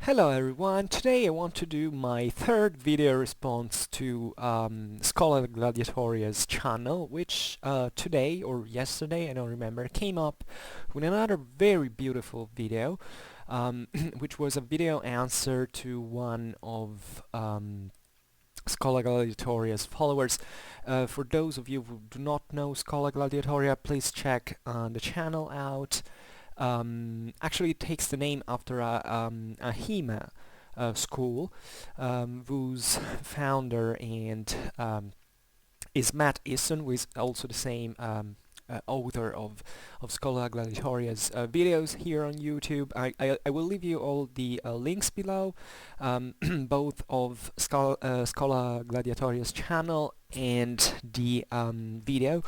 Hello everyone, today I want to do my third video response to Scholagladiatoria's channel, which today or yesterday, I don't remember, came up with another very beautiful video, which was a video answer to one of Scholagladiatoria's followers. For those of you who do not know Scholagladiatoria, please check the channel out. Actually, it takes the name after a HEMA school, whose founder and is Matt Easton, who is also the same author of Scholagladiatoria's videos here on YouTube. I will leave you all the links below, both of Scholagladiatoria's channel and the video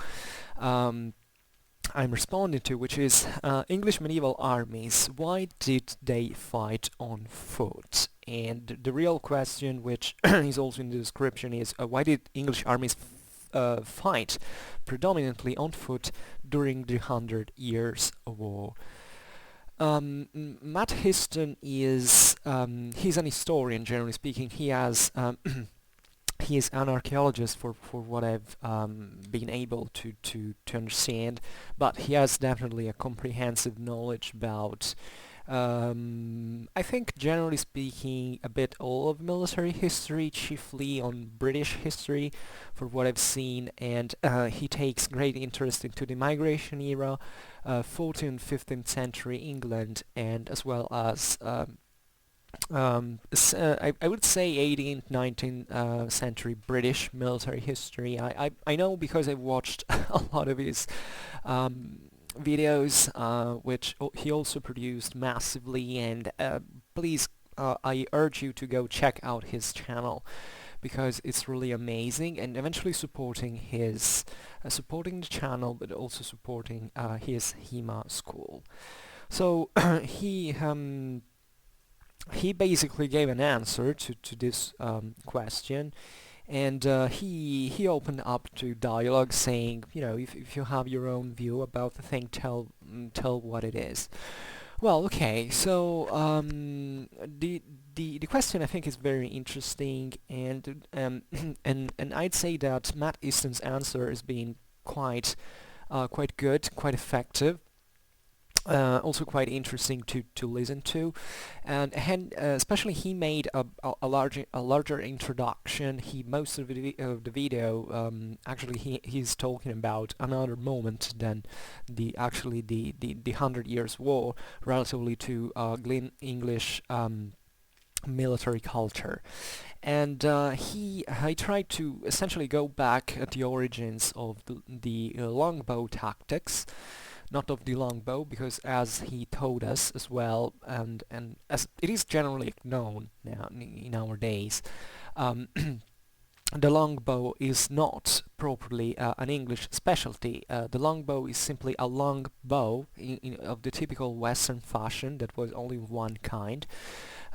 I'm responding to, which is English medieval armies. Why did they fight on foot? And the real question, which is also in the description, is why did English armies fight predominantly on foot during the 100 Years' War? Matt Histon is he's an historian, generally speaking. He has he is an archaeologist for what I've been able to understand, but he has definitely a comprehensive knowledge about, I think generally speaking, a bit all of military history, chiefly on British history, for what I've seen, and he takes great interest into the migration era, 14th and 15th century England, and as well as I would say 18th, 19th century British military history. I know because I've watched a lot of his videos, which he also produced massively, and please, I urge you to go check out his channel, because it's really amazing, and eventually supporting his supporting the channel, but also supporting his HEMA school. So he basically gave an answer to this question, and he opened up to dialogue, saying, you know, if you have your own view about the thing, tell what it is. Well, okay, so the question, I think, is very interesting, and and I'd say that Matt Easton's answer has been quite good, quite effective. Also quite interesting to listen to, and especially he made a larger introduction. Most of the video, actually he's talking about another moment than the 100 Years' War, relatively to English military culture. And he tried to essentially go back at the origins of the longbow tactics, not of the longbow, because as he told us as well, and as it is generally known now nowadays, the longbow is not properly an English specialty. The longbow is simply a long bow of the typical Western fashion that was only one kind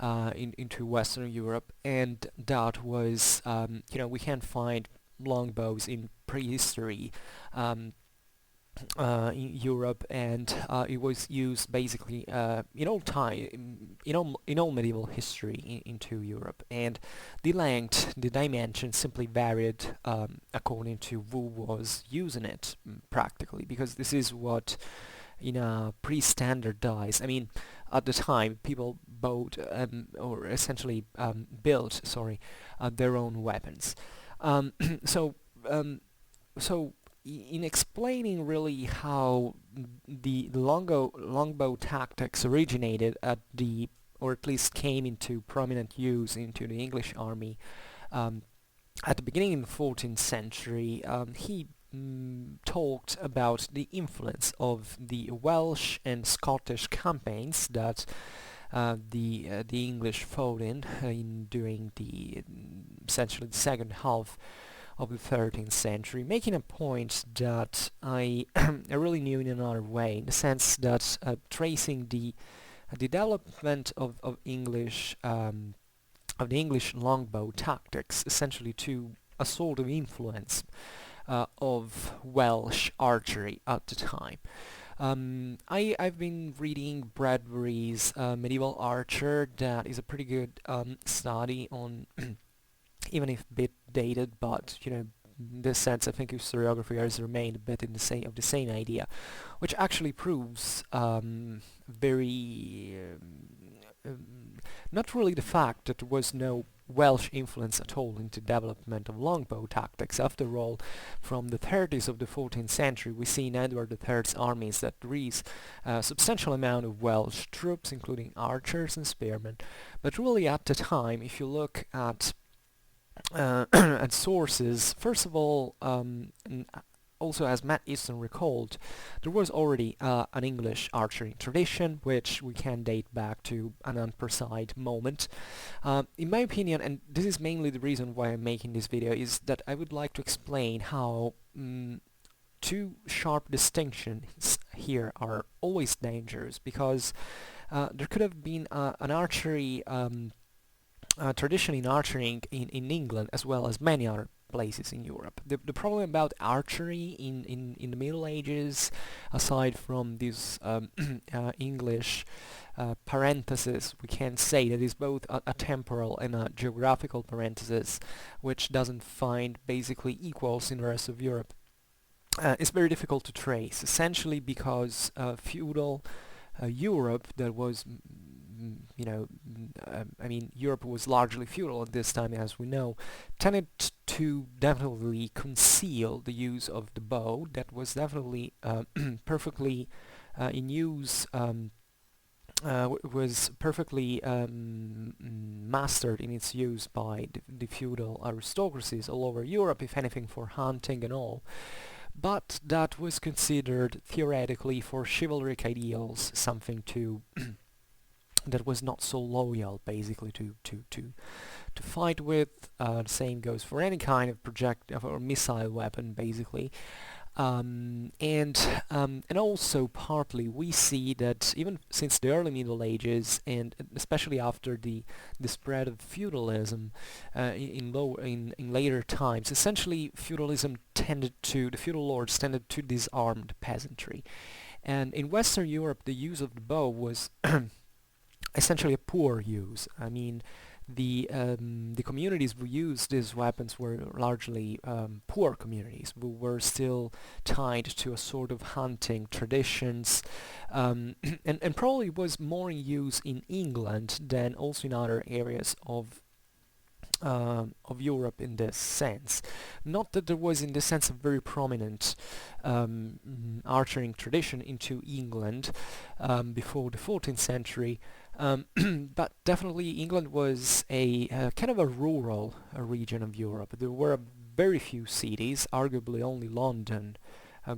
into Western Europe, and that was, you know, we can find longbows in prehistory in Europe, and it was used basically in all time, in all medieval history into Europe, and the length, the dimension simply varied according to who was using it, practically, because this is what in a pre-standardized, I mean, at the time people bought or essentially built, sorry, their own weapons. So so in explaining really how the longbow tactics originated at the, or at least came into prominent use into the English army at the beginning of the 14th century, he talked about the influence of the Welsh and Scottish campaigns that the English fought in during the essentially the second half of the 13th century, making a point that I I really knew in another way, in the sense that tracing the development of English of the English longbow tactics essentially to a sort of influence of Welsh archery at the time. I've been reading Bradbury's Medieval Archer. That is a pretty good study on, even if a bit dated, but in this sense, I think historiography has remained a bit in the same idea, which actually proves very not really the fact that there was no Welsh influence at all into development of longbow tactics. After all, from the 30s of the 14th century, we see in Edward III's armies that there is a substantial amount of Welsh troops, including archers and spearmen. But really, at the time, if you look at and sources, first of all, also as Matt Easton recalled, there was already an English archery tradition, which we can date back to an unprecise moment. In my opinion, and this is mainly the reason why I'm making this video, is that I would like to explain how two sharp distinctions here are always dangerous, because there could have been an archery tradition in archery in England as well as many other places in Europe. The problem about archery in the Middle Ages, aside from this English parenthesis, we can say that is both a temporal and a geographical parenthesis, which doesn't find basically equals in the rest of Europe. It's very difficult to trace, essentially because feudal Europe, that was I mean, Europe was largely feudal at this time, as we know, tended to definitely conceal the use of the bow. That was definitely perfectly in use, was perfectly mastered in its use by the feudal aristocracies all over Europe, if anything for hunting and all. But that was considered theoretically for chivalric ideals something to that was not so loyal, basically, to fight with. The same goes for any kind of projectile or missile weapon, basically. And also partly we see that even since the early Middle Ages, and especially after the spread of feudalism in later times, essentially the feudal lords tended to disarm the peasantry. And in Western Europe, the use of the bow was essentially a poor use. I mean, the communities who used these weapons were largely poor communities who were still tied to a sort of hunting traditions, and probably was more in use in England than also in other areas of Europe in this sense. Not that there was in this sense a very prominent archering tradition into England before the 14th century, but definitely England was a kind of a rural region of Europe. There were very few cities, arguably only London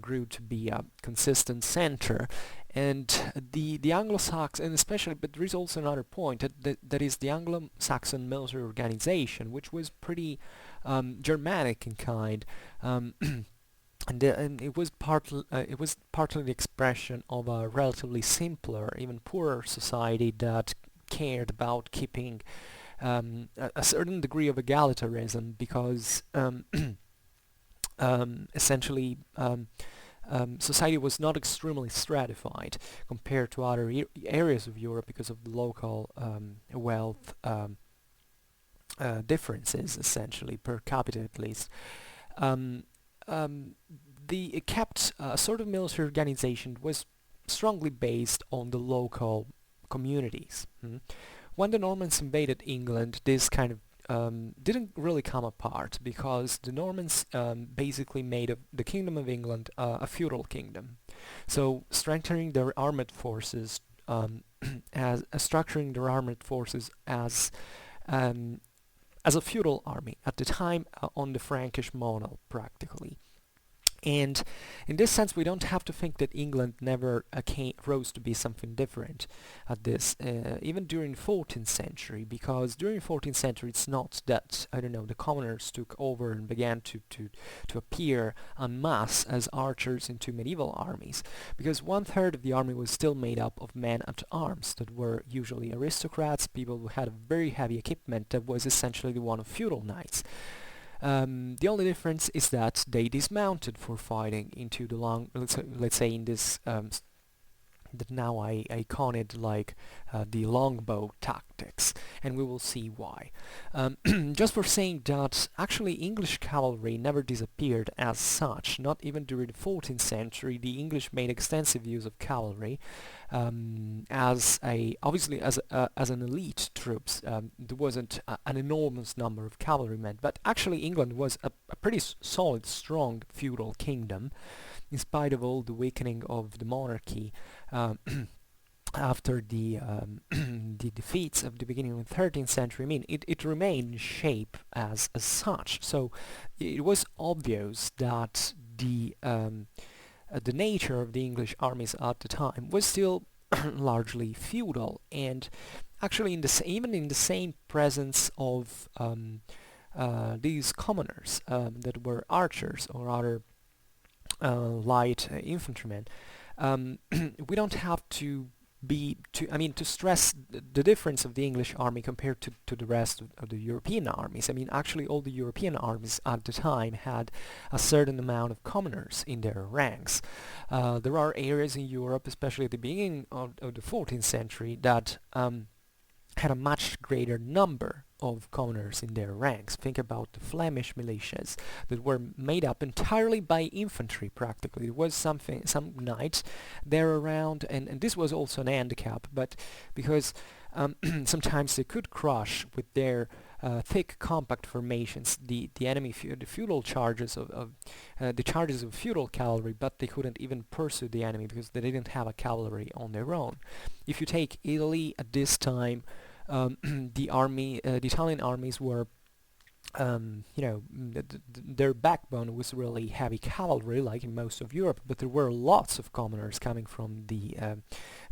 grew to be a consistent center, and the Anglo-Saxon, and especially, but there is also another point, that is the Anglo-Saxon military organization, which was pretty Germanic in kind, and it was partly the expression of a relatively simpler, even poorer society that cared about keeping a certain degree of egalitarianism, because essentially society was not extremely stratified compared to other areas of Europe because of the local wealth differences, essentially per capita at least. It kept a sort of military organization was strongly based on the local communities. When the Normans invaded England, this kind of didn't really come apart, because the Normans basically made the Kingdom of England a feudal kingdom. So strengthening their armed forces, structuring their armed forces as a feudal army at the time, on the Frankish model practically. And in this sense, we don't have to think that England never rose to be something different at this, even during the 14th century, because during the 14th century it's not that, I don't know, the commoners took over and began to appear en masse as archers into medieval armies, because 1/3 of the army was still made up of men at arms that were usually aristocrats, people who had a very heavy equipment that was essentially the one of feudal knights. The only difference is that they dismounted for fighting into the let's say in this that now I call it like the longbow tactics, and we will see why. Just for saying that actually English cavalry never disappeared as such, not even during the 14th century. The English made extensive use of cavalry obviously as an elite troops. There wasn't an enormous number of cavalrymen, but actually England was a pretty solid, strong feudal kingdom, in spite of all the weakening of the monarchy after the the defeats of the beginning of the 13th century. I mean, it remained in shape as such. So it was obvious that the nature of the English armies at the time was still largely feudal, and actually even in the same presence of these commoners that were archers or other light infantrymen. We don't have to to stress the difference of the English army compared to the rest of the European armies. I mean, actually all the European armies at the time had a certain amount of commoners in their ranks. There are areas in Europe, especially at the beginning of the 14th century, that had a much greater number of commoners in their ranks. Think about the Flemish militias that were made up entirely by infantry practically. There was some knights there around, and this was also an handicap, but because sometimes they could crush with their thick, compact formations the enemy, the feudal charges of the charges of feudal cavalry, but they couldn't even pursue the enemy because they didn't have a cavalry on their own. If you take Italy at this time, the Italian armies were, their backbone was really heavy cavalry, like in most of Europe, but there were lots of commoners coming from the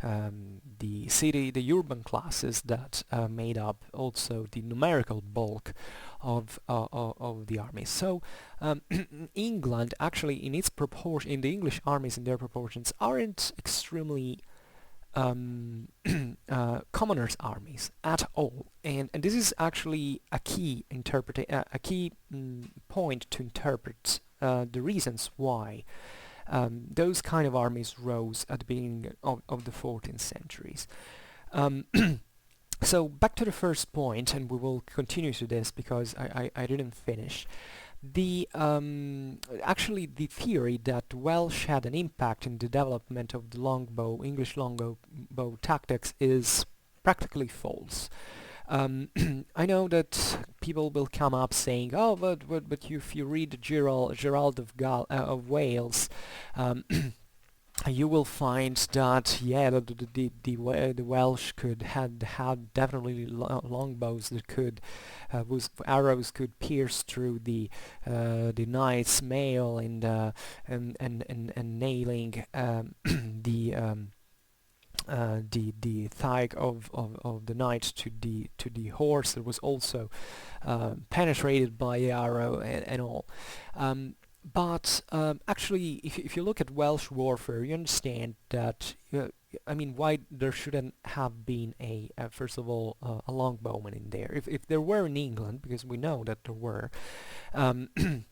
urban classes that made up also the numerical bulk of the army. So England actually, in the English armies in their proportions aren't extremely commoners' armies at all, and this is actually a key point to interpret the reasons why those kind of armies rose at the beginning of the 14th centuries. So back to the first point, and we will continue to this because I didn't finish. Actually the theory that Welsh had an impact in the development of the English longbow tactics is practically false. I know that people will come up saying, "Oh, but if you read Gerald of Wales, you will find that the Welsh had definitely longbows that could arrows could pierce through the knight's mail and nailing the thigh of the knight to the horse that was also penetrated by the arrow and all. But actually, if you look at Welsh warfare, you understand that, I mean, why there shouldn't have been first of all, a longbowman in there. If there were in England, because we know that there were, in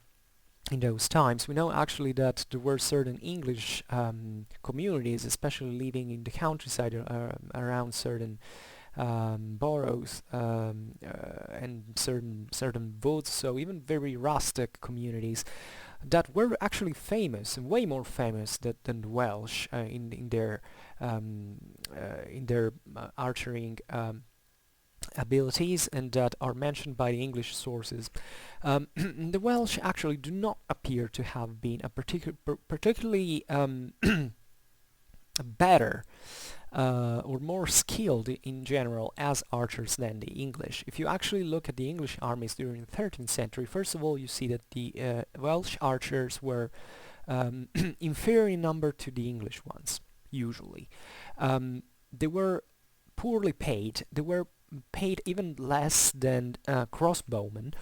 those times, we know actually that there were certain English communities, especially living in the countryside around certain boroughs and certain woods, so even very rustic communities that were actually famous and way more famous than the Welsh in their archering abilities, and that are mentioned by the English sources. The Welsh actually do not appear to have been a particularly better or more skilled in general as archers than the English. If you actually look at the English armies during the 13th century, first of all you see that the Welsh archers were inferior in number to the English ones, usually. They were poorly paid. They were paid even less than crossbowmen,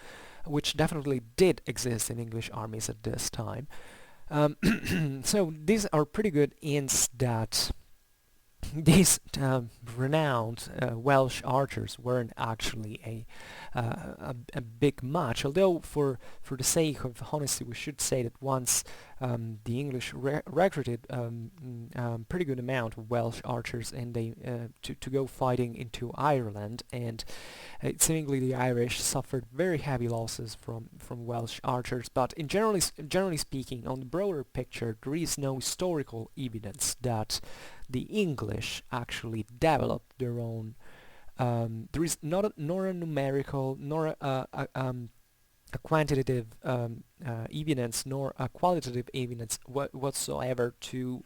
which definitely did exist in English armies at this time. So these are pretty good hints that these renowned Welsh archers weren't actually a big match, although for the sake of honesty we should say that once the English recruited pretty good amount of Welsh archers, and they to go fighting into Ireland, and seemingly the Irish suffered very heavy losses from Welsh archers. But in generally speaking, on the broader picture, there is no historical evidence that the English actually developed their own. There is nor a numerical nor a quantitative evidence nor a qualitative evidence whatsoever to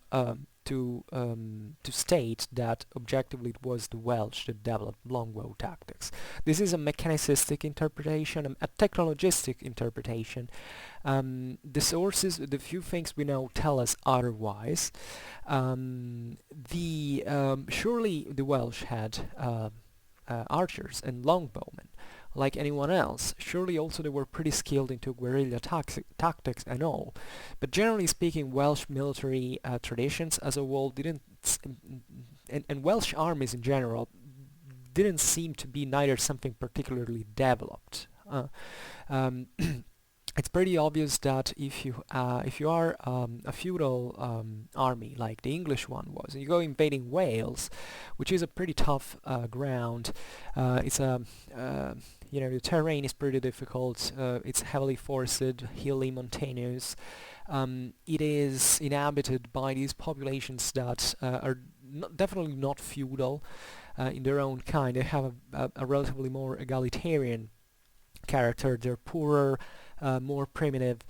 state that objectively it was the Welsh that developed longbow tactics. This is a mechanicistic interpretation, a technologistic interpretation. The sources, the few things we know, tell us otherwise. Surely the Welsh had archers and longbowmen like anyone else. Surely also they were pretty skilled into guerrilla tactics and all. But generally speaking, Welsh military traditions as a whole didn't, and Welsh armies in general, didn't seem to be neither something particularly developed. It's pretty obvious that if you are a feudal army like the English one was, and you go invading Wales, which is a pretty tough ground, it's a the terrain is pretty difficult. It's heavily forested, hilly, mountainous. It is inhabited by these populations that are definitely not feudal in their own kind. They have a relatively more egalitarian character. They're poorer, more primitive,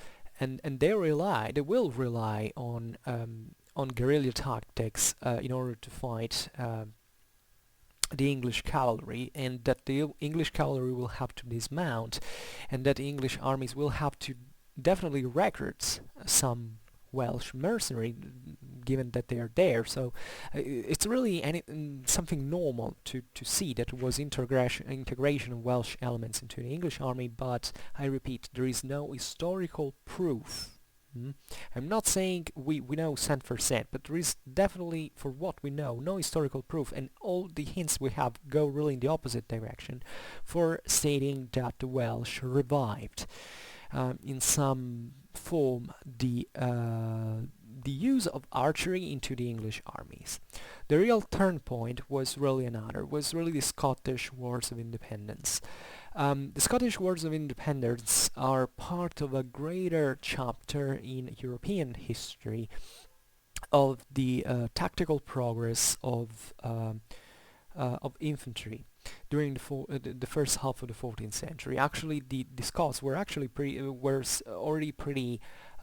and they will rely on guerrilla tactics in order to fight the English cavalry, and that the English cavalry will have to dismount, and that the English armies will have to definitely recruit some Welsh mercenary, given that they are there. So it's really something normal to see that was integration of Welsh elements into the English army, but I repeat, there is no historical proof. I'm not saying we know cent for cent, but there is definitely, for what we know, no historical proof, and all the hints we have go really in the opposite direction for stating that the Welsh revived in some form the use of archery into the English armies. The real turn point was really the Scottish Wars of Independence. The Scottish Wars of Independence are part of a greater chapter in European history of the tactical progress of infantry during the first half of the 14th century. Actually, the Scots were actually already pretty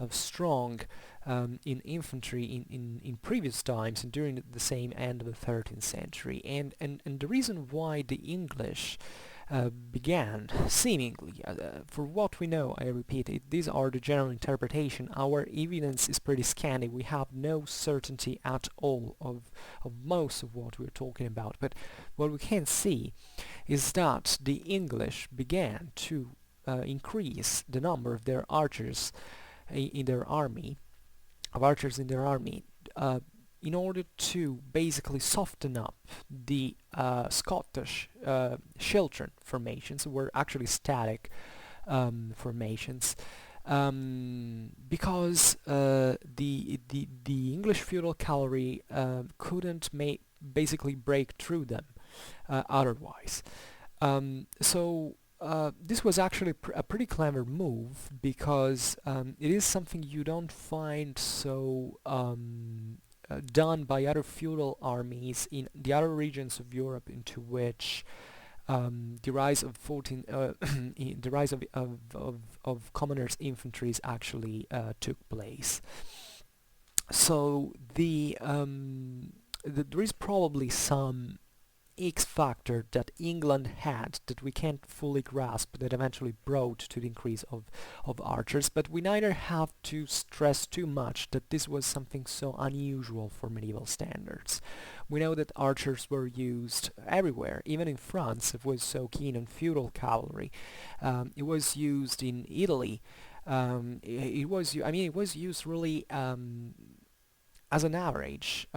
strong in infantry in previous times and during the same end of the 13th century. And the reason why the English began, seemingly, for what we know, I repeat it, these are the general interpretation. Our evidence is pretty scanty. We have no certainty at all of most of what we're talking about. But what we can see is that the English began to increase the number of their archers in their army, in order to basically soften up the Scottish Chiltern formations, were actually static formations, because the English feudal cavalry couldn't basically break through them otherwise. So this was actually a pretty clever move, because it is something you don't find so done by other feudal armies in the other regions of Europe into which the rise of commoners' infantries actually took place. So there is probably some X factor that England had that we can't fully grasp, that eventually brought to the increase of archers, but we neither have to stress too much that this was something so unusual for medieval standards. We know that archers were used everywhere. Even in France, it was so keen on feudal cavalry. It was used in Italy. It was used really as an average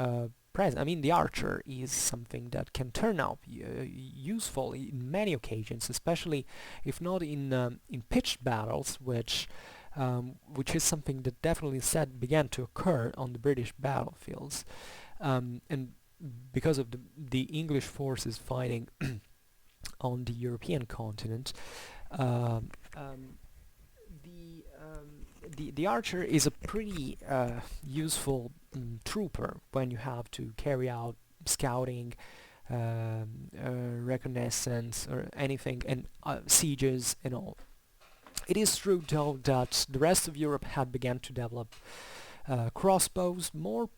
present. I mean, the archer is something that can turn out useful in many occasions, especially if not in pitched battles, which which is something that definitely began to occur on the British battlefields, and because of the English forces fighting on the European continent. Um, um, the archer is a pretty useful trooper when you have to carry out scouting, reconnaissance, or anything, and sieges and all. It is true though that the rest of Europe had begun to develop crossbows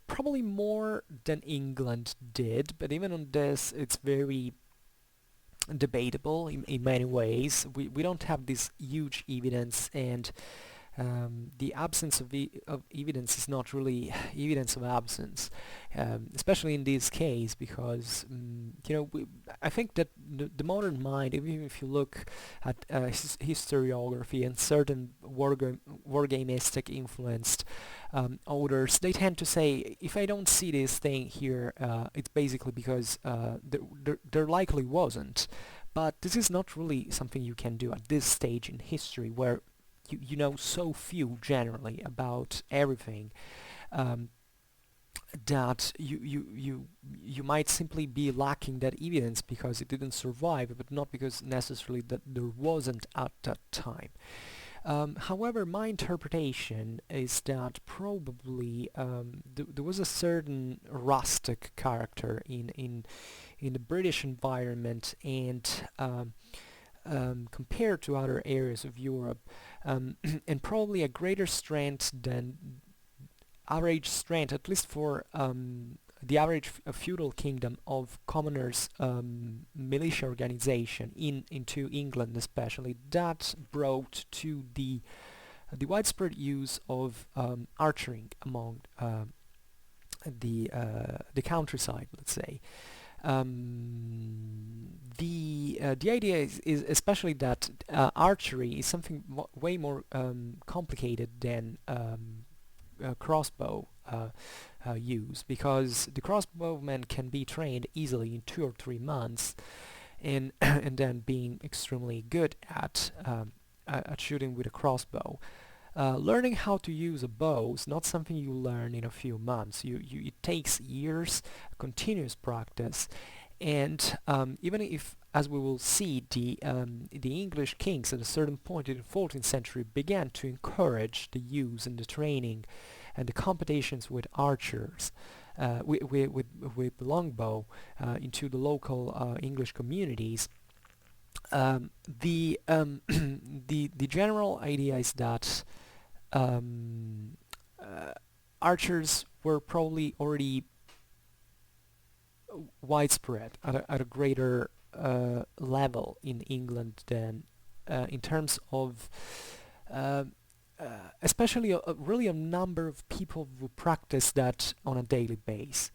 probably more than England did, but even on this, it's very debatable in many ways. We don't have this huge evidence, and the absence of evidence is not really evidence of absence, especially in this case, because I think that the modern mind, even if you look at historiography and certain wargamistic influenced authors, they tend to say, if I don't see this thing here, it's basically because there likely wasn't. But this is not really something you can do at this stage in history, where you know so few generally about everything, um, that you might simply be lacking that evidence because it didn't survive, but not because necessarily that there wasn't at that time. However, my interpretation is that probably there was a certain rustic character in the British environment, and compared to other areas of Europe, and probably a greater strength than average strength, at least for the average feudal kingdom of commoners' militia organization into England, especially, that brought to the widespread use of archery among the countryside, let's say. The idea is especially that archery is something way more complicated than crossbow use, because the crossbowmen can be trained easily in 2 or 3 months, and and then being extremely good at shooting with a crossbow. Learning how to use a bow is not something you learn in a few months. It takes years, continuous practice, and even if, as we will see, the English kings at a certain point in the 14th century began to encourage the use and the training and the competitions with archers, with longbow, into the local English communities. The general idea is that um, uh, archers were probably already widespread at a greater level in England than in terms of uh, especially really a number of people who practice that on a daily basis.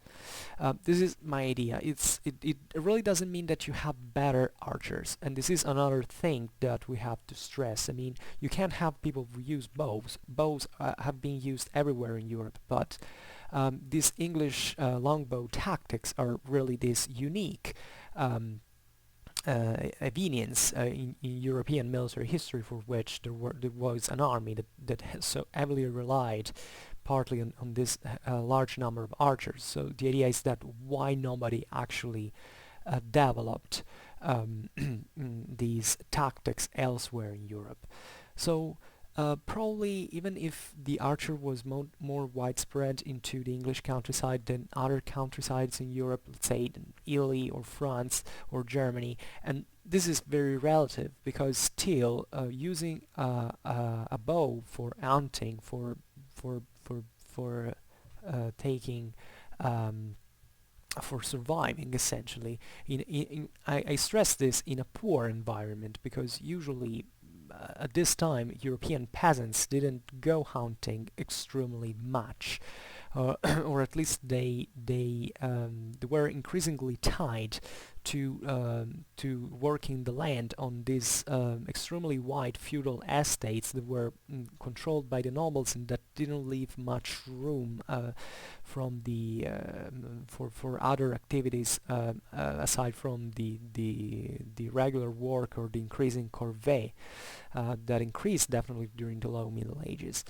This is my idea. It really doesn't mean that you have better archers, and this is another thing that we have to stress. I mean, you can't have people who use bows. Bows have been used everywhere in Europe, but these English longbow tactics are really this unique evenience in European military history, for which there was an army that so heavily relied partly on this large number of archers. So the idea is that why nobody actually developed these tactics elsewhere in Europe. So probably even if the archer was more widespread into the English countryside than other countrysides in Europe, let's say in Italy or France or Germany, and this is very relative, because still using a bow for hunting, for taking for surviving, essentially, I stress this, in a poor environment, because usually at this time European peasants didn't go hunting extremely much, or at least they were increasingly tied to working the land on these extremely wide feudal estates that were controlled by the nobles and that didn't leave much room from the for other activities aside from the regular work or the increasing corvée that increased definitely during the Low Middle Ages.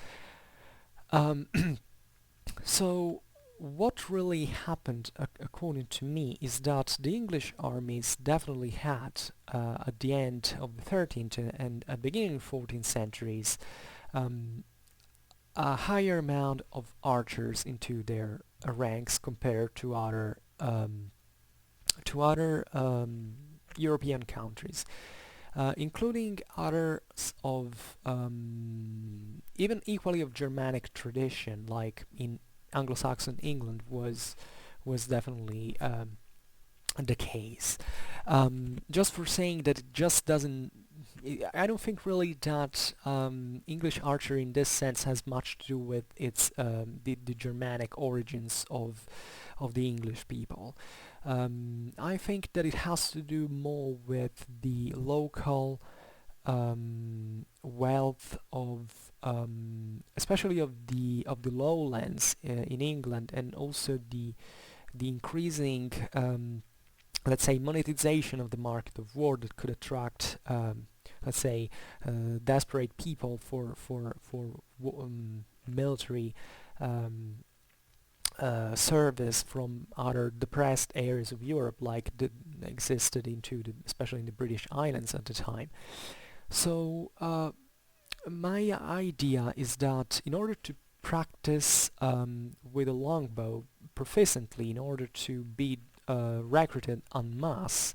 So what really happened, according to me, is that the English armies definitely had, at the end of the 13th and at the beginning of the 14th centuries, a higher amount of archers into their ranks compared to other European countries, including others of even equally of Germanic tradition, like in Anglo-Saxon England was definitely the case. Just for saying that it just doesn't, I don't think really that English archery in this sense has much to do with its the Germanic origins of the English people. I think that it has to do more with the local wealth of especially of the lowlands in England, and also the increasing let's say monetization of the market of war that could attract let's say desperate people for military service from other depressed areas of Europe, like that existed especially in the British Islands at the time. So my idea is that in order to practice with a longbow proficiently, in order to be recruited en masse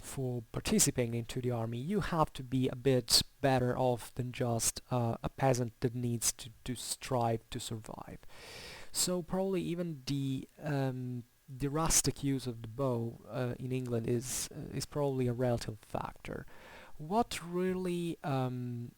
for participating into the army, you have to be a bit better off than just a peasant that needs to strive to survive. So probably even the rustic use of the bow in England is probably a relative factor. What really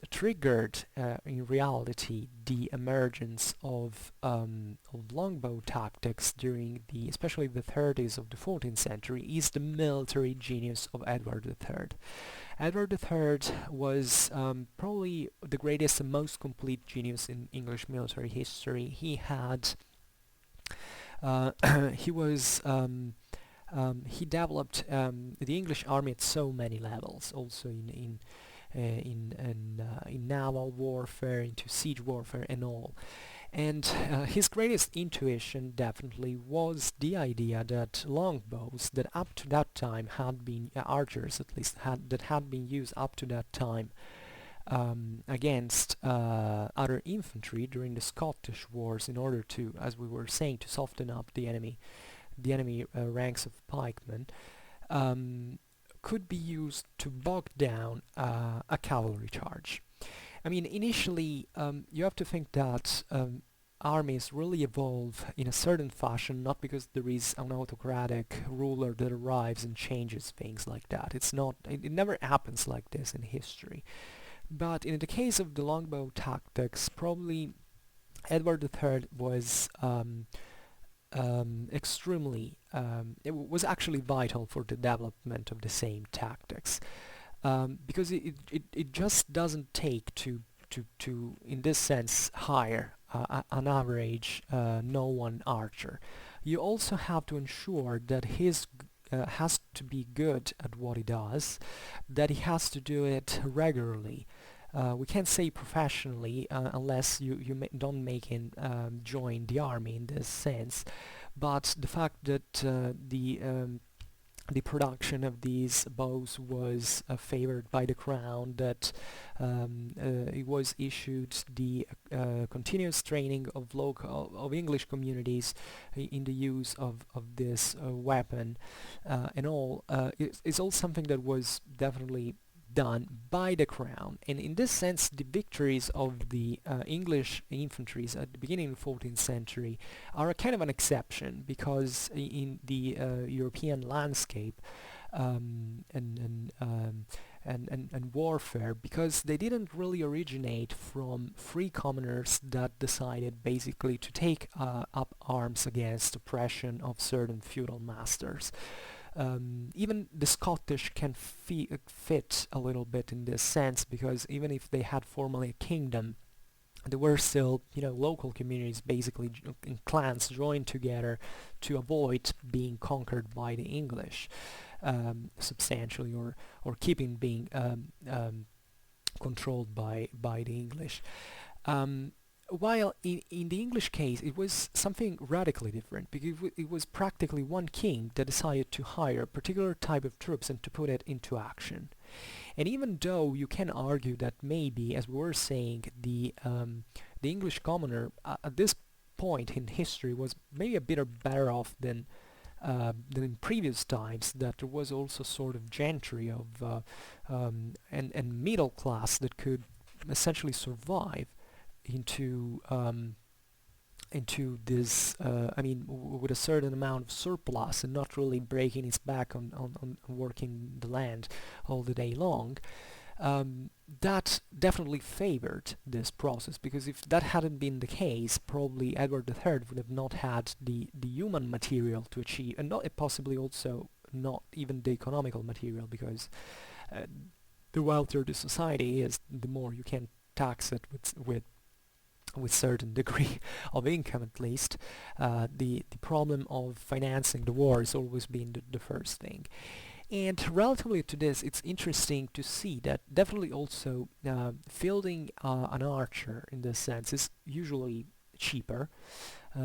triggered in reality the emergence of longbow tactics during especially the 30s of the 14th century is the military genius of Edward III. Edward III was probably the greatest and most complete genius in English military history. He had he was he developed the English army at so many levels, also in naval warfare, into siege warfare and all. And his greatest intuition definitely was the idea that longbows that up to that time had been, archers at least, that had been used up to that time against other infantry during the Scottish wars, in order to, as we were saying, to soften up the enemy ranks of pikemen, could be used to bog down a cavalry charge. I mean, initially, you have to think that armies really evolve in a certain fashion, not because there is an autocratic ruler that arrives and changes things like that. It's not. It never happens like this in history. But in the case of the longbow tactics, probably Edward III was extremely it was actually vital for the development of the same tactics, because it just doesn't take to in this sense hire an average no one archer. You also have to ensure that his has to be good at what he does, that he has to do it regularly. We can't say professionally unless you don't make him join the army in this sense, but the fact that the production of these bows was favored by the crown, that it was issued the continuous training of English communities in the use of this weapon and all, is all something that was definitely done by the crown. And in this sense, the victories of the English infantries at the beginning of the 14th century are a kind of an exception, because in the European landscape and warfare, because they didn't really originate from free commoners that decided basically to take up arms against oppression of certain feudal masters. Even the Scottish can fit a little bit in this sense, because even if they had formerly a kingdom, there were still, local communities, basically in clans, joined together to avoid being conquered by the English substantially, or keeping being controlled by the English. While in the English case, it was something radically different, because it was practically one king that decided to hire a particular type of troops and to put it into action. And even though you can argue that maybe, as we were saying, the English commoner at this point in history was maybe a bit better off than in previous times, that there was also sort of gentry and middle class that could essentially survive into this, with a certain amount of surplus and not really breaking its back on working the land all the day long. That definitely favored this process, because if that hadn't been the case, probably Edward III would have not had the human material to achieve, and not possibly also not even the economical material, because the wealthier the society is, the more you can tax it with certain degree of income, at least. The problem of financing the war has always been the first thing. And relatively to this, it's interesting to see that definitely also fielding an archer in this sense is usually cheaper,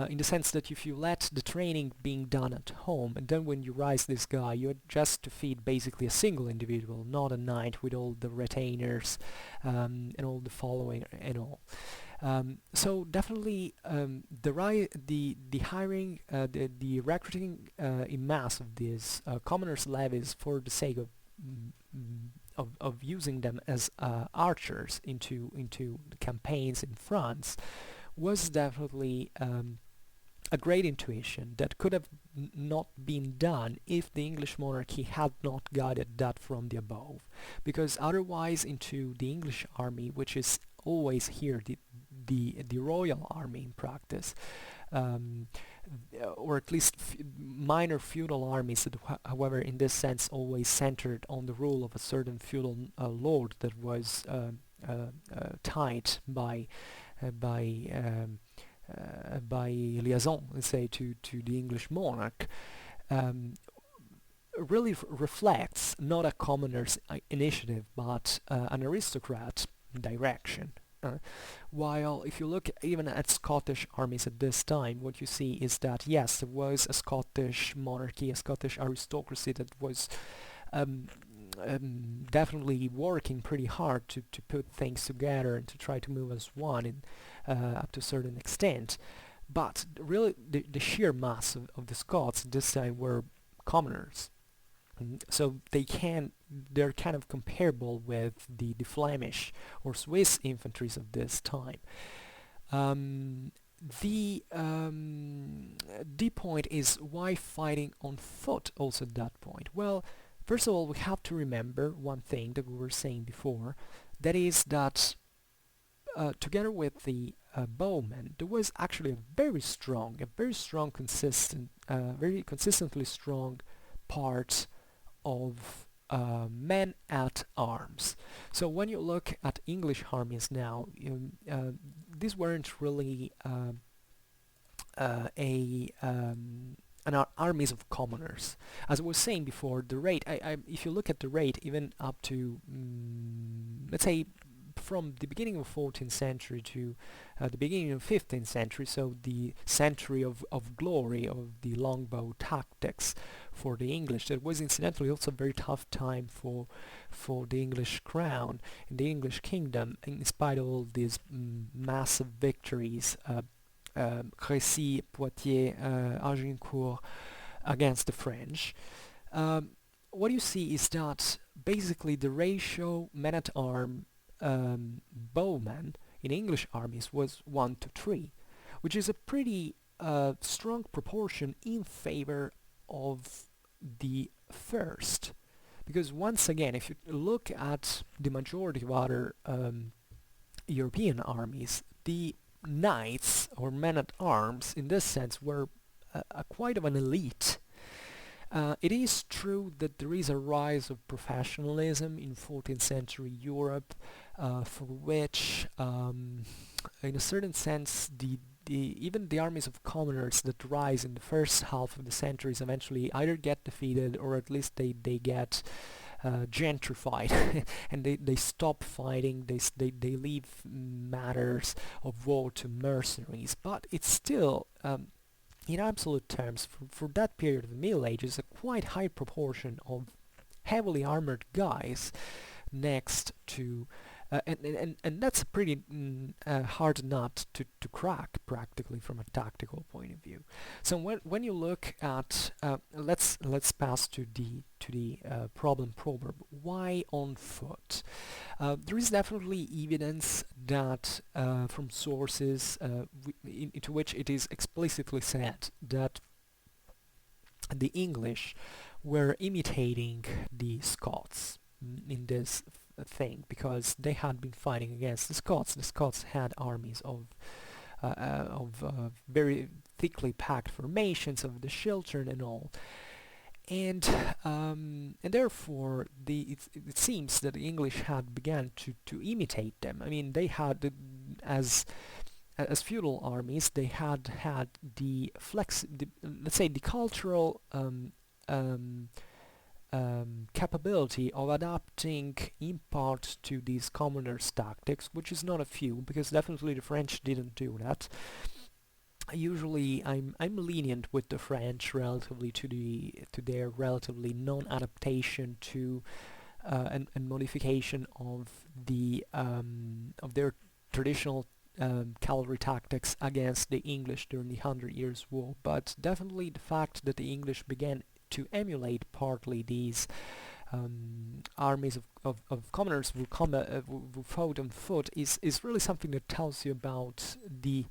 in the sense that if you let the training being done at home, and then when you raise this guy, you just to feed basically a single individual, not a knight with all the retainers and all the following and all. So definitely the hiring, the recruiting in mass of these commoners' levies for the sake of using them as archers into the campaigns in France was definitely a great intuition that could have not been done if the English monarchy had not guided that from the above, because otherwise into the English army, which is always here the royal army in practice, or at least minor feudal armies that, however, in this sense always centered on the rule of a certain feudal lord that was tied by liaison, let's say, to the English monarch, really reflects not a commoner's initiative, but an aristocrat direction. While if you look even at Scottish armies at this time, what you see is that yes, there was a Scottish monarchy, a Scottish aristocracy that was definitely working pretty hard to put things together and to try to move as one up to a certain extent. But really the sheer mass of the Scots this time were commoners. So they're kind of comparable with the Flemish or Swiss infantries of this time. The point is, why fighting on foot also at that point? Well, first of all, we have to remember one thing that we were saying before, that is that together with the bowmen, there was actually a very consistently strong part of men at arms. So when you look at English armies now, these weren't really armies of commoners. As I was saying before, the rate, if you look at the rate, even up to, let's say, from the beginning of 14th century to the beginning of 15th century, so the century of glory of the longbow tactics for the English, that was incidentally also a very tough time for the English crown and the English kingdom, in spite of all these massive victories, Crécy, Poitiers, Agincourt, against the French. What you see is that basically the ratio men-at-arms bowmen in English armies was 1 to 3, which is a pretty strong proportion in favor of the first. Because once again, if you look at the majority of other European armies, the knights or men-at-arms in this sense were quite of an elite. It is true that there is a rise of professionalism in 14th century Europe, for which, in a certain sense, even the armies of commoners that rise in the first half of the centuries eventually either get defeated or at least they get gentrified and they stop fighting, they leave matters of war to mercenaries. But it's still, in absolute terms, for that period of the Middle Ages, a quite high proportion of heavily armored guys next to and that's a pretty hard nut to crack practically from a tactical point of view. So when you look at let's pass to the problem proverb, why on foot? There is definitely evidence that from sources into which it is explicitly said that the English were imitating the Scots in this thing, because they had been fighting against the Scots. The Scots had armies of very thickly packed formations of the Chiltern and all, and therefore it seems that the English had begun to imitate them. I mean, they had as feudal armies, they had let's say the cultural capability of adapting in part to these commoners' tactics, which is not a few, because definitely the French didn't do that. Usually, I'm lenient with the French relatively to their relatively non-adaptation to and modification of their traditional cavalry tactics against the English during the Hundred Years' War. But definitely the fact that the English began to emulate partly these armies of commoners who fought on foot is really something that tells you about the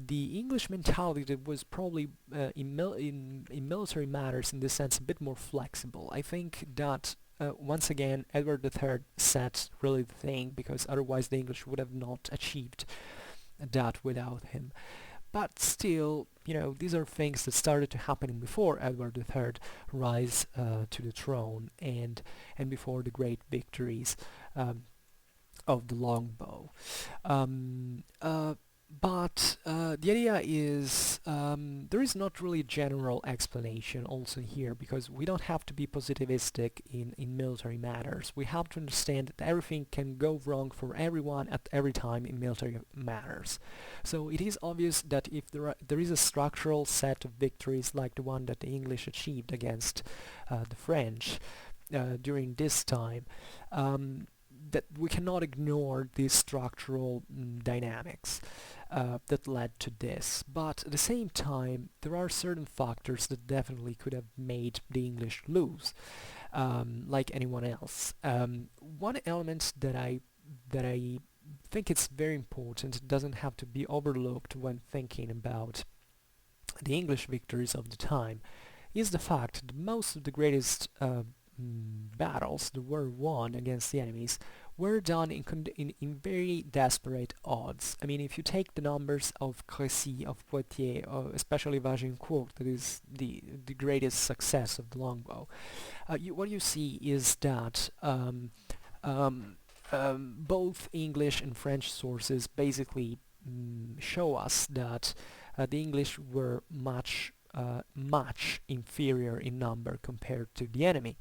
English mentality that was probably in military matters in this sense a bit more flexible. I think that once again Edward III set really the thing, because otherwise the English would have not achieved that without him. But still, these are things that started to happen before Edward III rise to the throne and before the great victories of the longbow. But the idea is there is not really a general explanation also here, because we don't have to be positivistic in military matters. We have to understand that everything can go wrong for everyone at every time in military matters. So it is obvious that if there is a structural set of victories like the one that the English achieved against the French during this time, that we cannot ignore these structural dynamics that led to this. But at the same time, there are certain factors that definitely could have made the English lose, like anyone else. One element that I think it's very important, it doesn't have to be overlooked when thinking about the English victories of the time, is the fact that most of the greatest battles that were won against the enemies were done in very desperate odds. I mean, if you take the numbers of Crécy, of Poitiers, especially Agincourt, that is the greatest success of the longbow, what you see is that both English and French sources basically show us that the English were much inferior in number compared to the enemy.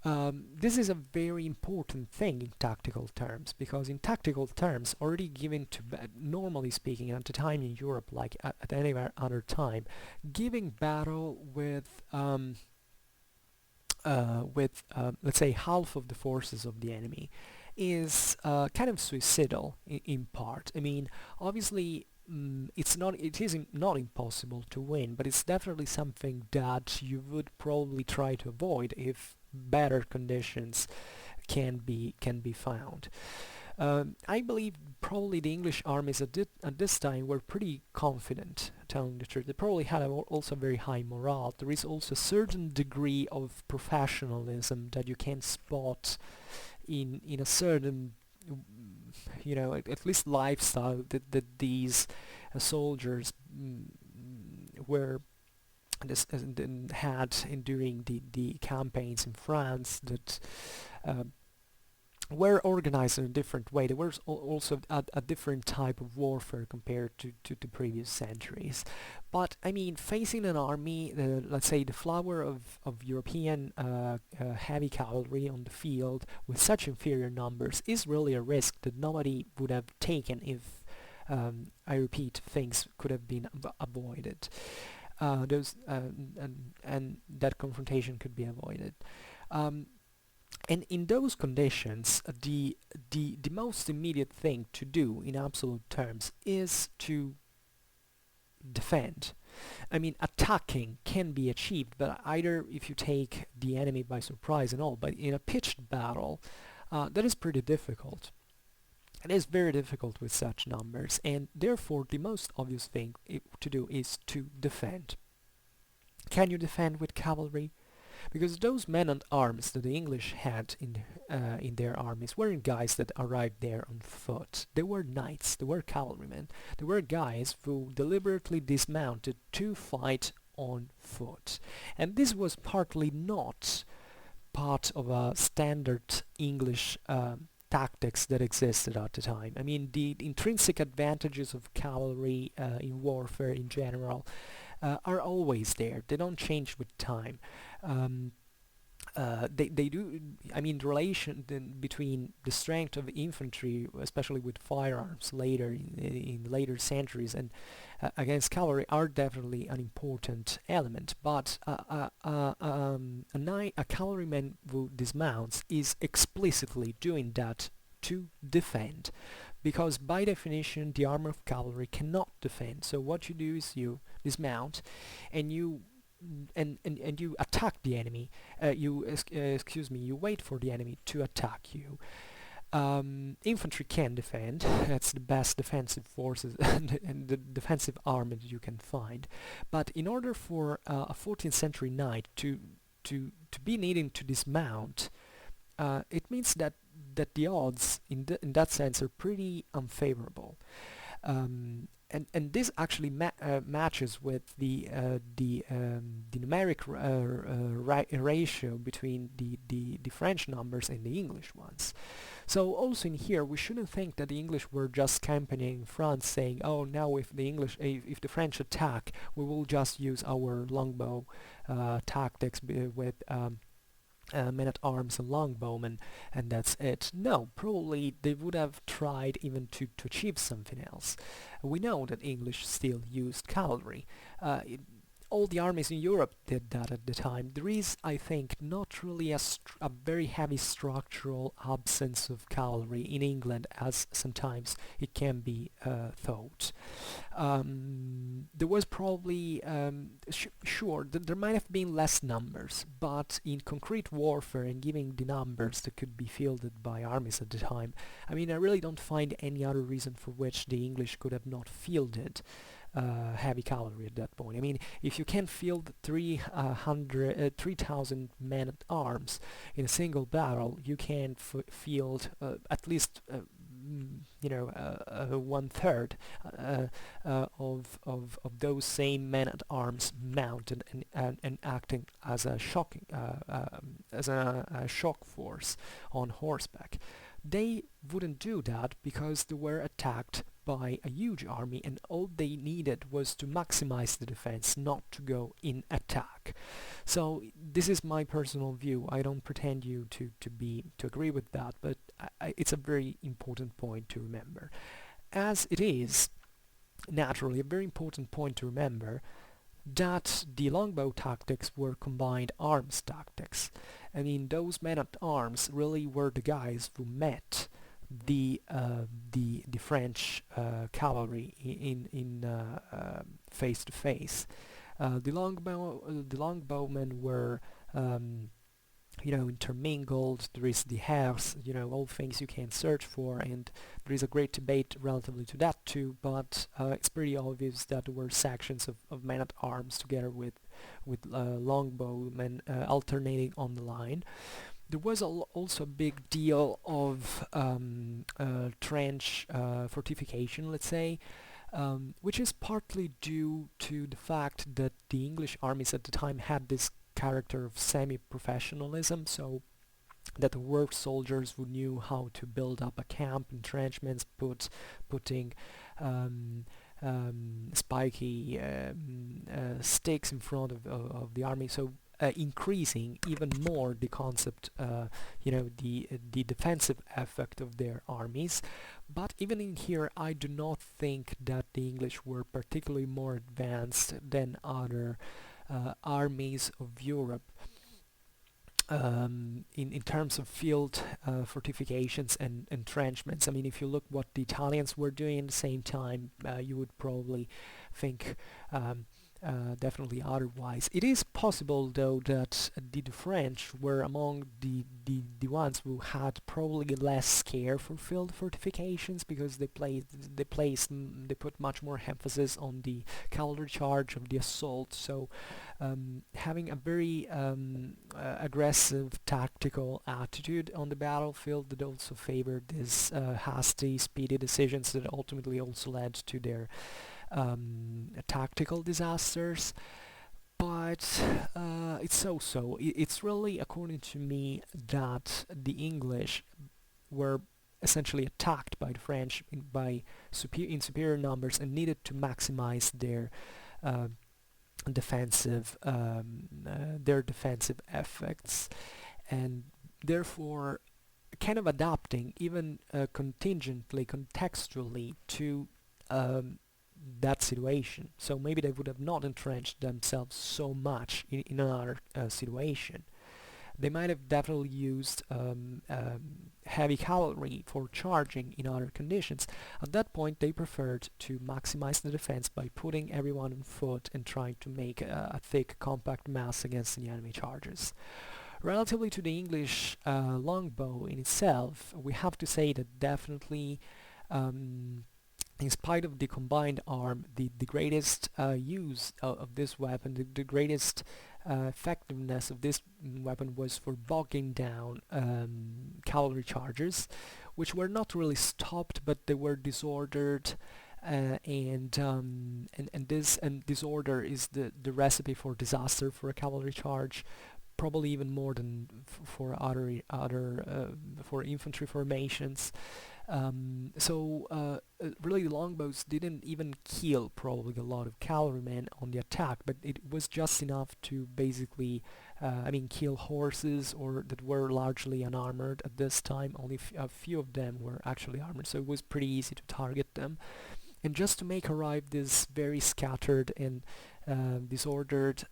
This is a very important thing in tactical terms, because in tactical terms, already given to normally speaking at the time in Europe, like at any other time, giving battle with let's say half of the forces of the enemy is kind of suicidal in part. I mean, obviously it is not impossible to win, but it's definitely something that you would probably try to avoid if better conditions can be found. I believe probably the English armies at this time were pretty confident, telling the truth. They probably had also very high morale. There is also a certain degree of professionalism that you can spot in a certain, at least lifestyle that these soldiers were had during the campaigns in France that were organized in a different way. There was also a different type of warfare compared to the previous centuries. But I mean, facing an army, let's say the flower of European heavy cavalry on the field with such inferior numbers is really a risk that nobody would have taken if, I repeat, things could have been avoided. And that confrontation could be avoided. Um, and in those conditions, the most immediate thing to do in absolute terms is to defend. I mean, attacking can be achieved, but either if you take the enemy by surprise and all, but in a pitched battle, that is pretty difficult. It is very difficult with such numbers, and therefore the most obvious thing to do is to defend. Can you defend with cavalry? Because those men-at-arms that the English had in their armies weren't guys that arrived there on foot. They were knights, they were cavalrymen, they were guys who deliberately dismounted to fight on foot. And this was partly not part of a standard English tactics that existed at the time. I mean, the intrinsic advantages of cavalry in warfare in general are always there. They don't change with time. Um, they do. I mean, the relation between the strength of infantry, especially with firearms later in later centuries, and against cavalry, are definitely an important element. But a cavalryman who dismounts is explicitly doing that to defend, because by definition the armor of cavalry cannot defend. So what you do is you dismount, and you attack the enemy. You wait for the enemy to attack you. Infantry can defend. That's the best defensive forces and the defensive armor that you can find. But in order for a 14th century knight to be needing to dismount, it means that the odds in that sense are pretty unfavorable. And this actually matches with the numeric ratio between the French numbers and the English ones. So also in here, we shouldn't think that the English were just campaigning France, saying, "Oh, now if the French attack, we will just use our longbow tactics with." Men-at-arms and longbowmen, and that's it. No, probably they would have tried even to achieve something else. We know that English still used cavalry. All the armies in Europe did that at the time. There is, I think, not really a very heavy structural absence of cavalry in England as sometimes it can be thought. There was probably, sure, there might have been less numbers, but in concrete warfare and giving the numbers that could be fielded by armies at the time, I mean, I really don't find any other reason for which the English could have not fielded heavy cavalry at that point. I mean, if you can field 3,000 men at arms in a single battle, you can field at least one third of those same men at arms mounted and acting as a shocking as a shock force on horseback. They wouldn't do that because they were attacked by a huge army, and all they needed was to maximize the defense, not to go in attack. So this is my personal view. I don't pretend you to agree with that, but it's a very important point to remember. As it is, naturally, a very important point to remember that the longbow tactics were combined arms tactics. I mean, those men-at-arms really were the guys who met the French cavalry in face to face. The longbowmen were intermingled. There is the hairs, all things you can search for, and there is a great debate relatively to that too, but it's pretty obvious that there were sections of men-at-arms together with longbowmen alternating on the line. There was also a big deal of trench fortification, let's say. which is partly due to the fact that the English armies at the time had this character of semi-professionalism, so that the work soldiers who knew how to build up a camp, entrenchments, putting um, spiky stakes in front of the army, so increasing even more the concept, the defensive effect of their armies. But even in here, I do not think that the English were particularly more advanced than other armies of Europe. In terms of field fortifications and entrenchments. I mean, if you look what the Italians were doing at the same time, you would probably think definitely otherwise. It is possible, though, that the French were among the ones who had probably less care for field fortifications, because they put much more emphasis on the cavalry charge of the assault. So having a very aggressive tactical attitude on the battlefield that also favored these hasty, speedy decisions that ultimately also led to their tactical disasters. But it's so-so. It's really, according to me, that the English were essentially attacked by the French in superior numbers and needed to maximize uh, their defensive effects, and therefore kind of adapting even contingently, contextually to that situation. So maybe they would have not entrenched themselves so much in another situation. They might have definitely used heavy cavalry for charging in other conditions. At that point, they preferred to maximize the defense by putting everyone on foot and trying to make a thick, compact mass against the enemy charges. Relatively to the English longbow in itself, we have to say that definitely in spite of the combined arm, the greatest use of this weapon, the greatest effectiveness of this weapon was for bogging down cavalry charges, which were not really stopped, but they were disordered, and this disorder is the recipe for disaster for a cavalry charge, probably even more than for for infantry formations. Really, the longbows didn't even kill probably a lot of cavalrymen on the attack, but it was just enough to basically, kill horses or that were largely unarmored at this time. Only a few of them were actually armored, so it was pretty easy to target them. And just to make arrive this very scattered and disordered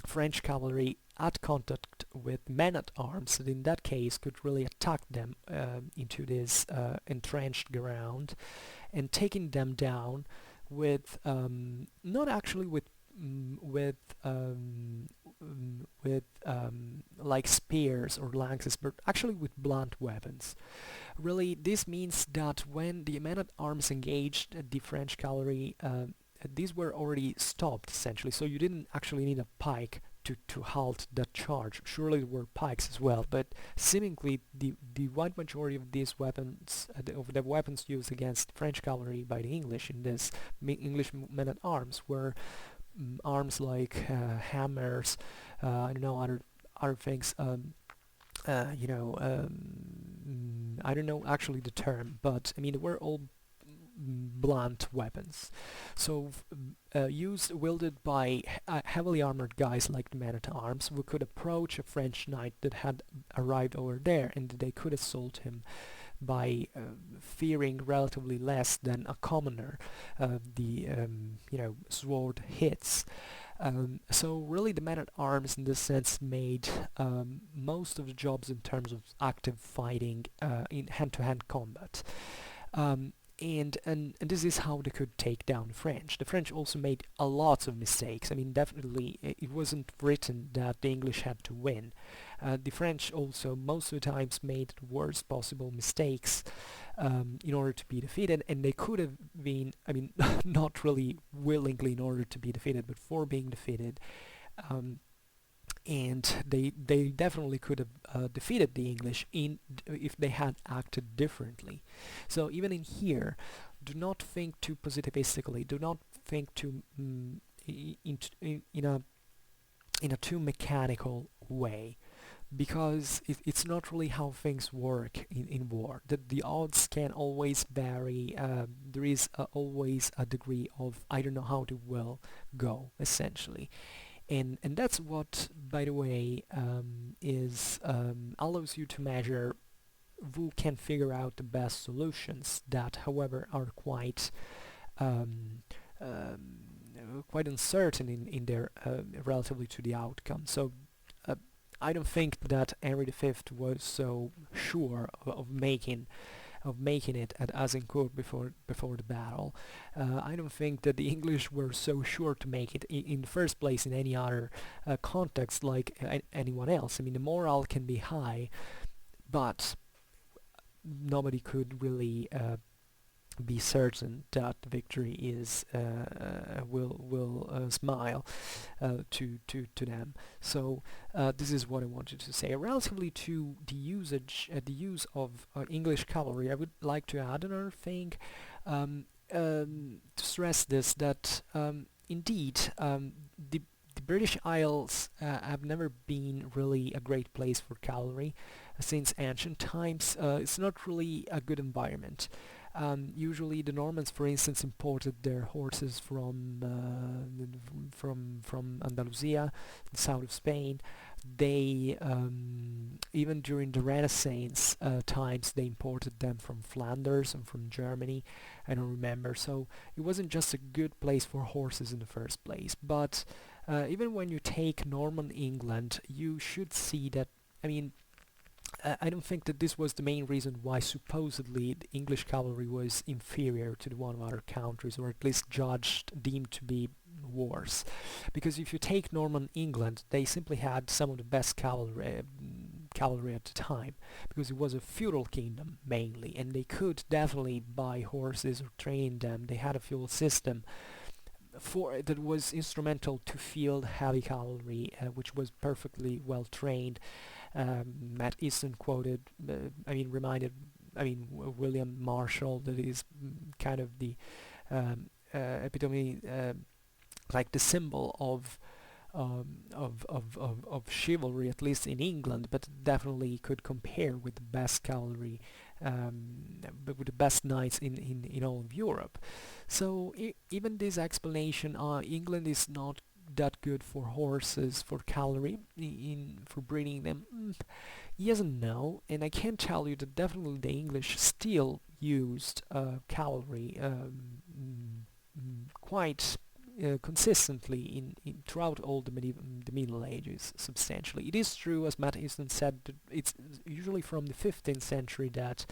French cavalry at contact with men-at-arms that in that case could really attack them into this entrenched ground, and taking them down with not actually with like spears or lances, but actually with blunt weapons. Really, this means that when the men-at-arms engaged the French cavalry, these were already stopped essentially, so you didn't actually need a pike to halt that charge. Surely there were pikes as well, but seemingly the wide majority of these weapons, of the weapons used against French cavalry by the English in this English men-at-arms were arms like hammers, I don't know, other things. I don't know actually the term, but I mean they were all blunt weapons. So wielded by heavily armored guys like the men-at-arms, who could approach a French knight that had arrived over there, and they could assault him by fearing relatively less than a commoner the sword hits. So really the men-at-arms in this sense made most of the jobs in terms of active fighting in hand-to-hand combat. And this is how they could take down the French. The French also made a lot of mistakes. I mean, definitely it wasn't written that the English had to win. The French also most of the times made the worst possible mistakes in order to be defeated, and they could have been, I mean, not really willingly in order to be defeated, but for being defeated. and they definitely could have defeated the English if they had acted differently. So even in here, do not think too positivistically. Do not think too in a too mechanical way, because it's not really how things work in war. The odds can always vary. There is always a degree of I don't know how it will go, essentially. And that's what, by the way, is allows you to measure who can figure out the best solutions that, however, are um, quite uncertain in their relatively to the outcome. So uh, I don't think that Henry V was so sure of making it at Azincourt before the battle. I don't think that the English were so sure to make it in the first place in any other context like anyone else. I mean, the morale can be high, but nobody could really be certain that victory is will smile to them. So this is what I wanted to say. Relatively to the use of English cavalry, I would like to add another thing, to stress this, that indeed the British Isles have never been really a great place for cavalry since ancient times. It's not really a good environment. Usually the Normans, for instance, imported their horses from Andalusia, the south of Spain. They even during the Renaissance times, they imported them from Flanders and from Germany. I don't remember. So it wasn't just a good place for horses in the first place. But even when you take Norman England, you should see that. I mean, I don't think that this was the main reason why supposedly the English cavalry was inferior to the one of other countries, or at least deemed to be worse. Because if you take Norman England, they simply had some of the best cavalry at the time, because it was a feudal kingdom mainly, and they could definitely buy horses or train them. They had a feudal system that was instrumental to field heavy cavalry, which was perfectly well trained. Matt Easton quoted, William Marshall, that is kind of the epitome, like the symbol of chivalry, at least in England, but definitely could compare with the best cavalry, but with the best knights in all of Europe. So even this explanation, England is not that good for horses, for cavalry, for breeding them, yes and no. And I can tell you that definitely the English still used cavalry quite consistently throughout all the Middle Ages, substantially. It is true, as Matt Easton said, that it's usually from the 15th century that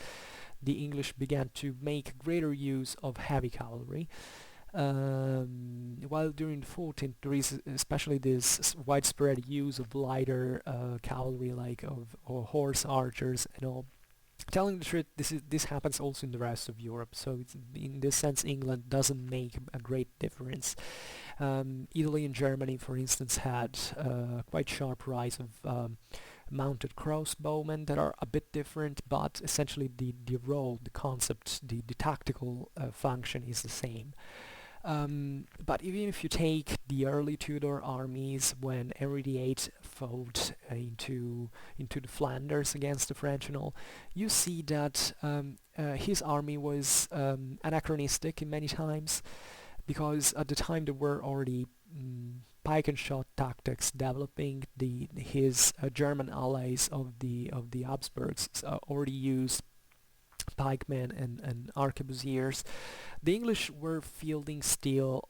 the English began to make greater use of heavy cavalry. While during the 14th there is especially this widespread use of lighter cavalry, like of or horse archers and all. Telling the truth, this happens also in the rest of Europe. So it's, in this sense, England doesn't make a great difference. Italy and Germany, for instance, had quite sharp rise of mounted crossbowmen that are a bit different, but essentially the role, the concept, the tactical function is the same. But even if you take the early Tudor armies, when Henry VIII fought into the Flanders against the French and all, you see that his army was anachronistic in many times, because at the time there were already pike and shot tactics developing. His German allies of the Habsburgs already used pikemen and arquebusiers. The English were fielding still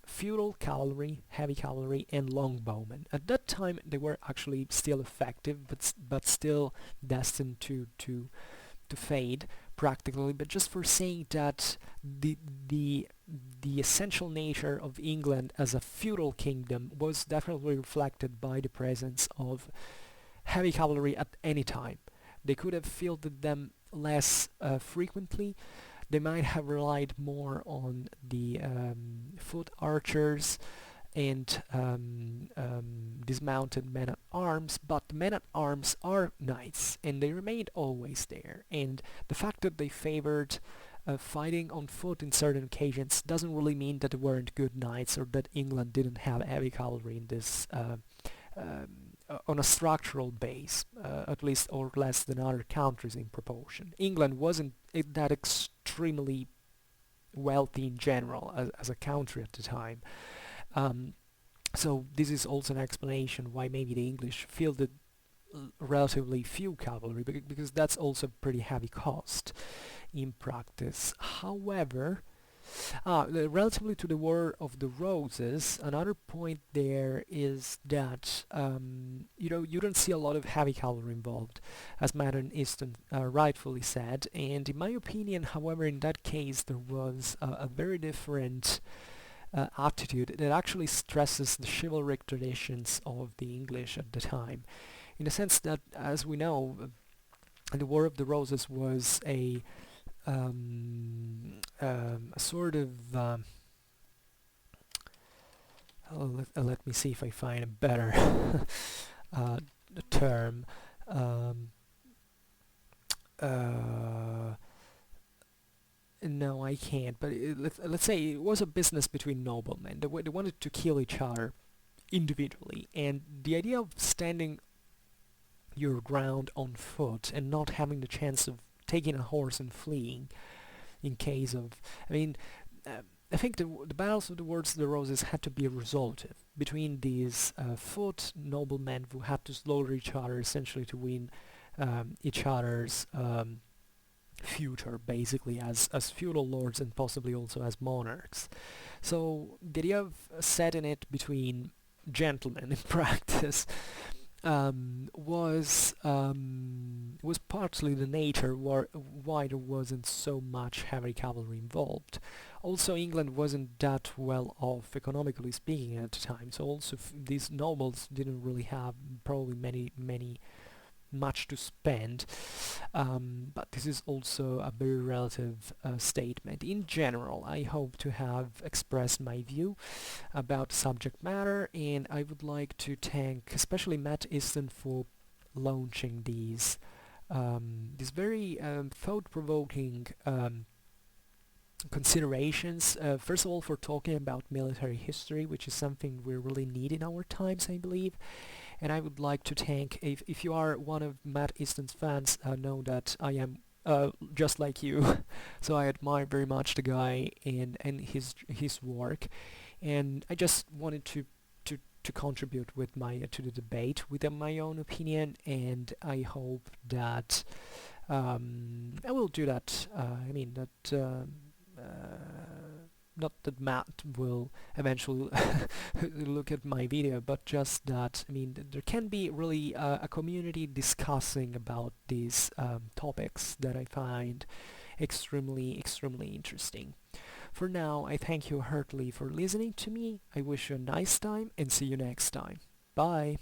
feudal cavalry, heavy cavalry, and longbowmen. At that time, they were actually still effective, but still destined to fade practically. But just for saying that the essential nature of England as a feudal kingdom was definitely reflected by the presence of heavy cavalry at any time. They could have fielded them less frequently. They might have relied more on the foot archers, and dismounted men-at-arms, but the men-at-arms are knights, and they remained always there. And the fact that they favored fighting on foot in certain occasions doesn't really mean that they weren't good knights or that England didn't have heavy cavalry in this on a structural base, at least, or less than other countries in proportion. England wasn't that extremely wealthy in general as a country at the time. So this is also an explanation why maybe the English fielded relatively few cavalry, because that's also pretty heavy cost in practice. However, relatively to the War of the Roses, another point there is that you don't see a lot of heavy cavalry involved, as Matt and Easton rightfully said. And in my opinion, however, in that case there was a very different attitude that actually stresses the chivalric traditions of the English at the time, in the sense that, as we know, the War of the Roses was a sort of let me see if I find a better term. No, I can't. But let's say it was a business between noblemen. They wanted to kill each other individually, and the idea of standing your ground on foot and not having the chance of taking a horse and fleeing in case of... I think the battles of the Wars of the Roses had to be resolutive between these foot noblemen who had to slaughter each other essentially to win each other's future, basically, as feudal lords and possibly also as monarchs. So the idea of setting it between gentlemen in practice was partly the nature why there wasn't so much heavy cavalry involved. Also, England wasn't that well off economically speaking at the time, so also these nobles didn't really have probably much to spend, but this is also a very relative statement. In general, I hope to have expressed my view about the subject matter, and I would like to thank especially Matt Easton for launching these very thought-provoking considerations. First of all, for talking about military history, which is something we really need in our times, I believe. And I would like to thank, if you are one of Matt Easton's fans, know that I am just like you. So I admire very much the guy and his work, and I just wanted to contribute with to the debate with my own opinion, and I hope that I will do that. Not that Matt will eventually look at my video, but just that, there can be really a community discussing about these topics that I find extremely interesting. For now, I thank you heartily for listening to me. I wish you a nice time and see you next time. Bye!